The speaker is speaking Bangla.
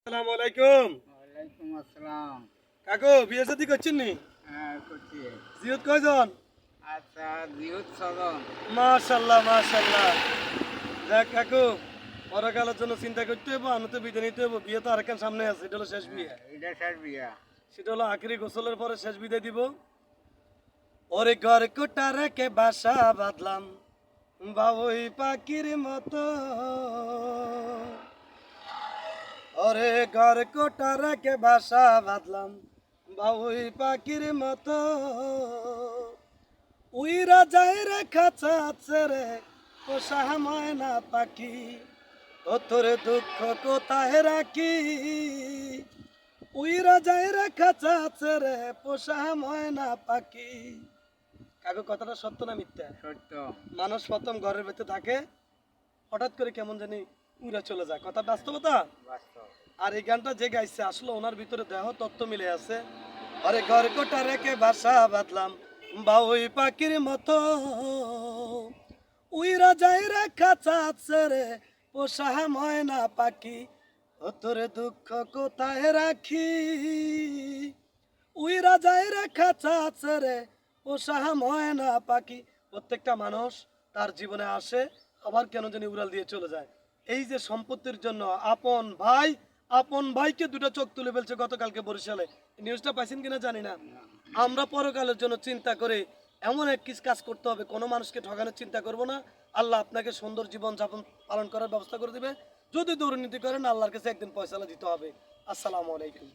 আসসালামু আলাইকুম। ওয়ালাইকুম আসসালাম। কাকু বিয়ে শাদী করছেন নি? হ্যাঁ, করছি। জিয়ত কয়জন? আচ্ছা, জিহুদ সদন। মাশাআল্লাহ মাশাআল্লাহ। যাক কাকু, পরকালের জন্য চিন্তা করতে হবে, আনতে বিদায় নিতে হবে। বিয়ে তো আরেকখান সামনে আছে, এটা হলো শেষ বিয়ে। এটা শেষ বিয়া। সেটা হলো আখেরি গোসলের পরে শেষ বিদায় দিব। ওরে ঘর কোটা রেখে বাসা বাঁধলাম বাবুই পাখির মতো। ওরে ঘর কোটা রেখে বাসা বাঁধলাম বাবুই পাখির মতো। উইরা যায় রে খাঁচা ছেড়ে পোষা ময়না পাখি, ও তোরে দুঃখ কোথায় রাখি। উইরা যায় রে খাঁচা ছেড়ে পোষা ময়না পাখি। কাকু কথাটা সত্য না মিথ্যা? সত্য। মানুষ প্রথম ঘরের ভেতরে থাকে, হঠাৎ করে কেমন জানি উইরা চলে যায়, কথা বাস্তবতা। বাস্তব। আর এই গানটা যে গাইছে আসলে ওনার ভিতরে দেহ তত্ত্ব মিলে আছে। আরে ঘর কোটা রেখে বাসা বাঁধলাম বাউই পাখির মতো। উইরা যায় রে খাঁচা ছেড়ে পোষা ময়না পাখি, ও তোরে দুঃখ কোথায় রাখি। উইরা যায় রে খাঁচা ছেড়ে পোষা ময়না পাখি। প্রত্যেকটা মানুষ তার জীবনে আসে, আবার কেন জানি উড়াল দিয়ে চলে যায়। এই যে সম্পত্তির জন্য আপন ভাইকে দুটো চোখ তুলে ফেলছে গতকালকে বরিশালে। নিউজটা পাইছেন কিনা জানি না। আমরা পরকালের জন্য চিন্তা করে এমন এক কিছু কাজ করতে হবে, কোনো মানুষকে ঠকানোর চিন্তা করব না। আল্লাহ আপনাকে সুন্দর জীবন যাপন পালন করার ব্যবস্থা করে দিবে। যদি দুর্নীতি করেন আল্লাহর কাছে একদিন পয়সালা দিতে হবে। আসসালামু আলাইকুম।